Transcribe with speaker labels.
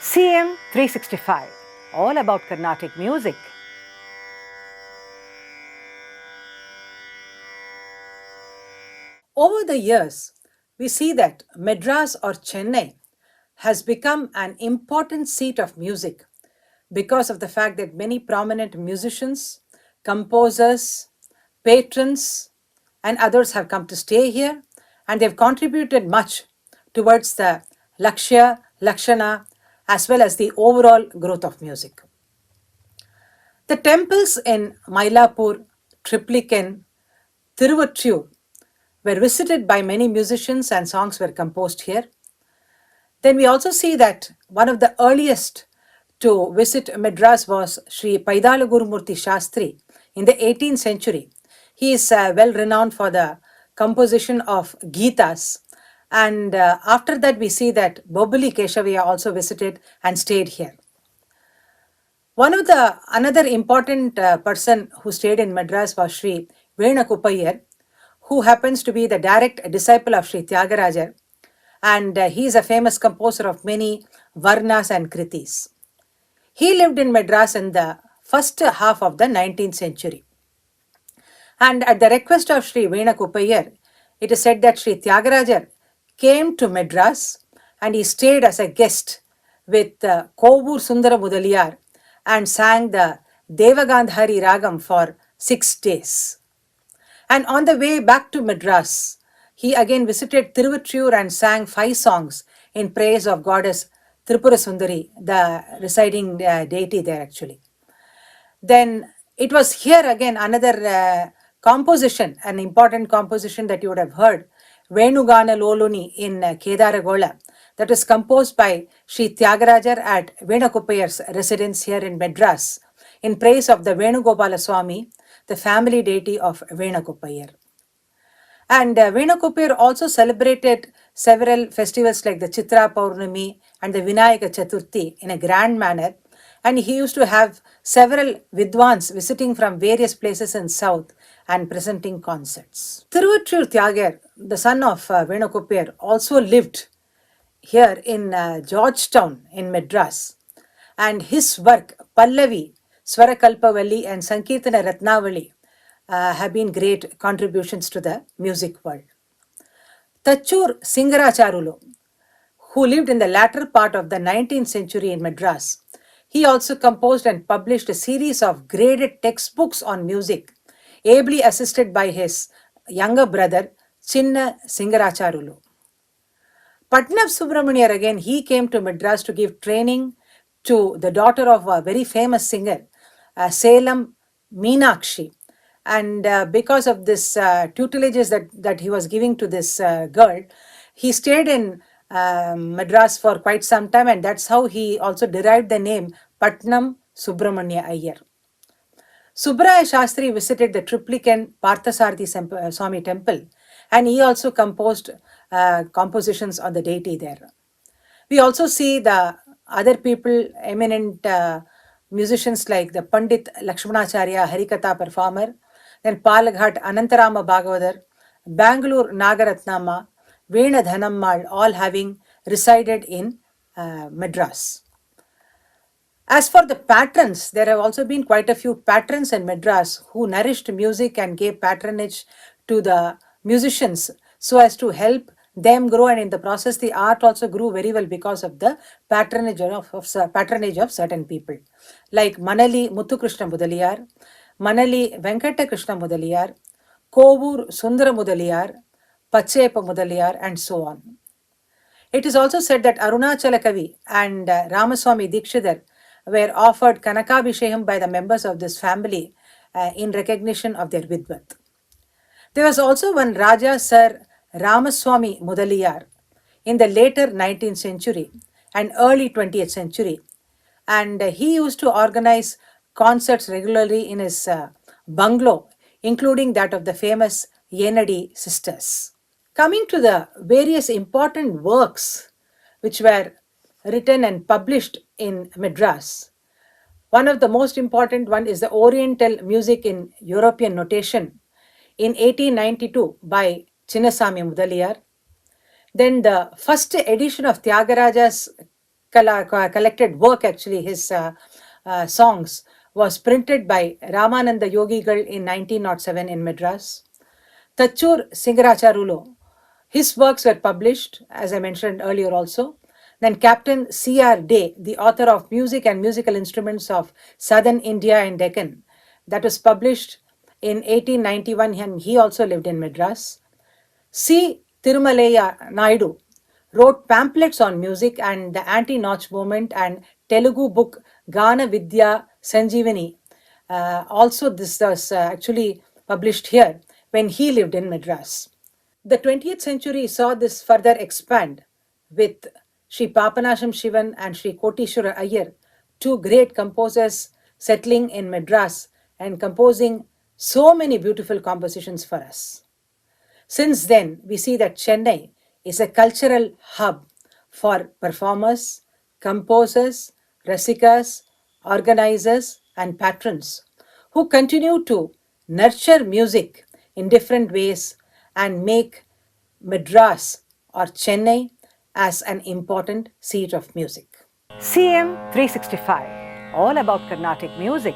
Speaker 1: CM 365, all about Carnatic music. Over the years, we see that Madras or Chennai has become an important seat of music because of the fact that many prominent musicians, composers, patrons, and others have come to stay here, and they've contributed much towards the Lakshya, Lakshana, as well as the overall growth of music. The temples in Mylapore, Triplicane, Tiruvottrur were visited by many musicians and songs were composed here. Then we also see that one of the earliest to visit Madras was Sri Paidala Gurumurthy Shastri in the 18th century. He is well renowned for the composition of Geetas. And after that, we see that Bobali Keshavaya also visited and stayed here. Another important person who stayed in Madras was Sri Vena Kuppayar, who happens to be the direct disciple of Sri Tyagaraja, and he is a famous composer of many Varnas and Kritis. He lived in Madras in the first half of the 19th century. And at the request of Sri Vena Kuppayar, it is said that Sri Tyagaraja came to Madras and he stayed as a guest with Kovur Sundara Mudaliyar and sang the Devagandhari Ragam for 6 days. And on the way back to Madras, he again visited Tiruvottrur and sang 5 songs in praise of goddess Tripura Sundari, the residing deity there actually. Then it was here again another composition, an important composition that you would have heard, Venugana Loluni in Kedaragola, that was composed by Sri Tyagarajar at Venakuppayar's residence here in Madras in praise of the Venugopala Swami, the family deity of Venakuppayar. And Venakuppayar also celebrated several festivals like the Chitra Paurnami and the Vinayaka Chaturthi in a grand manner. And he used to have several Vidwans visiting from various places in South and presenting concerts. Tiruvottrur Tyagar, the son of Venakuppayar, also lived here in Georgetown in Madras. And his work, Pallavi, Swarakalpavalli and Sankirtana Ratnavali have been great contributions to the music world. Tachur Singaracharulu, who lived in the latter part of the 19th century in Madras, he also composed and published a series of graded textbooks on music, ably assisted by his younger brother, Chinna Singaracharulu. Patnab Subramaniar again, he came to Madras to give training to the daughter of a very famous singer, Salem Meenakshi. And because of this tutelages that he was giving to this girl, he stayed in Madras for quite some time, and that's how he also derived the name Patnam Subramanya Iyer. Subbraya Shastri visited the Triplicane Parthasarathi Swami temple, and he also composed compositions on the deity there. We also see the other people, eminent musicians like the Pandit Lakshmanacharya Harikatha performer, then Palaghat Anantarama Bhagavathar, Bangalore Nagaratnama, Veena Dhanammal, all having resided in Madras. As for the patrons, there have also been quite a few patrons in Madras who nourished music and gave patronage to the musicians so as to help them grow, and in the process the art also grew very well because of the patronage of certain people like Manali Muthukrishna Mudaliyar, Manali Venkata Krishna Mudaliyar, Kovur Sundara Mudaliyar, Pachepa Mudaliyar, and so on. It is also said that Arunachala Kavi and Ramaswamy Dikshidhar were offered Kanakabhishekam by the members of this family in recognition of their vidvat. There was also one Raja Sir Ramaswamy Mudaliyar in the later 19th century and early 20th century, and he used to organize concerts regularly in his bungalow, including that of the famous Yenadi sisters. Coming to the various important works which were written and published in Madras, one of the most important one is the Oriental Music in European Notation in 1892 by Chinnasamy Mudaliyar. Then the first edition of Tyagaraja's collected work, actually, his songs, was printed by Ramananda Yogigal in 1907 in Madras. Tachur Singaracharulo, his works were published, as I mentioned earlier also. Then Captain C.R. Day, the author of Music and Musical Instruments of Southern India and Deccan, that was published in 1891, and he also lived in Madras. C. Tirumalaya Naidu wrote pamphlets on music and the anti-Nach movement, and Telugu book Gana Vidya Sanjeevani. Also, this was actually published here when he lived in Madras. The 20th century saw this further expand with Sri Papanasham Shivan and Sri Kotishwara Iyer, two great composers settling in Madras and composing so many beautiful compositions for us. Since then, we see that Chennai is a cultural hub for performers, composers, rasikas, organizers, and patrons who continue to nurture music in different ways and make Madras or Chennai as an important seat of music. CM 365, all about Carnatic music.